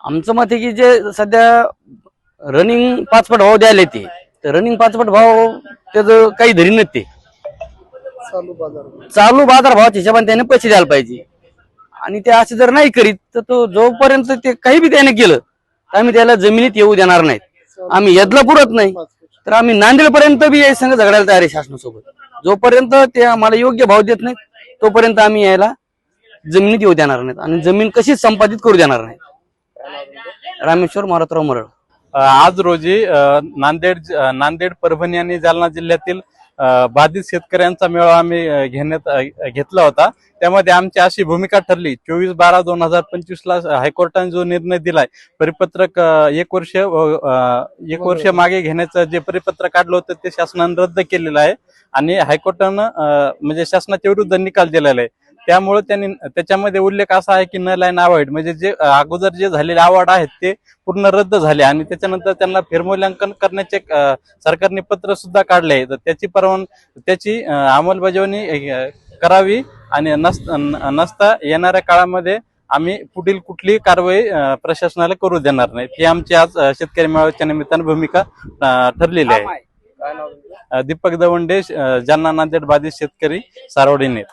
आमचं मत आहे की जे सध्या रनिंग 5 पट भाव द्यायला ते, तर रनिंग 5 पट भाव त्याचं काही धरी नाही ते. चालू बाजार भावाच्या हिशोबाने त्याने पैसे द्यायला पाहिजे. आणि ते असे जर नाही करीत तर तो जोपर्यंत ते काही बी त्याने केलं तर आम्ही त्याला जमिनीत येऊ देणार नाहीत. आम्ही यदला पुरत नाही तर आम्ही नांदेडपर्यंत बी या संघ झगडायला तयार आहे शासनासोबत. जोपर्यंत ते आम्हाला योग्य भाव देत नाहीत तोपर्यंत आम्ही यायला जमिनीत येऊ देणार नाहीत आणि जमीन कशीच संपादित करू देणार नाही. रामेश्वर मारुतराव मरळ. आज रोजी नांदेड, परभणी आणि जालना जिल्ह्यातील बाधित शेतकऱ्यांचा मेळावा आम्ही घेतला होता. त्यामध्ये आमची अशी भूमिका ठरली, 24/12/2025 ला हायकोर्टाने जो निर्णय दिलाय, परिपत्रक एक वर्ष मागे घेण्याचं जे परिपत्रक काढलं होतं ते शासनाने रद्द केलेलं आहे आणि हायकोर्टानं म्हणजे शासनाच्या विरुद्ध निकाल दिलेला आहे. त्यामुळे त्यांनी त्याच्यामध्ये उल्लेख असा आहे की नल अँड अवॉइड म्हणजे जे अगोदर जे झालेले अवॉर्ड आहेत ते पूर्ण रद्द झाले आणि त्याच्यानंतर त्यांना फेरमूल्यांकन करण्याचे सरकारने पत्र सुद्धा काढले आहे. तर त्याची अंमलबजावणी करावी आणि नसता येणाऱ्या काळामध्ये आम्ही पुढील कुठलीही कारवाई प्रशासनाला करू देणार नाही. ही आमची आज शेतकरी मेळाव्याच्या निमित्ताने भूमिका ठरलेली आहे. दीपक दवंडे, जालना नांदेड बाधित शेतकरी, सारोडी नेत.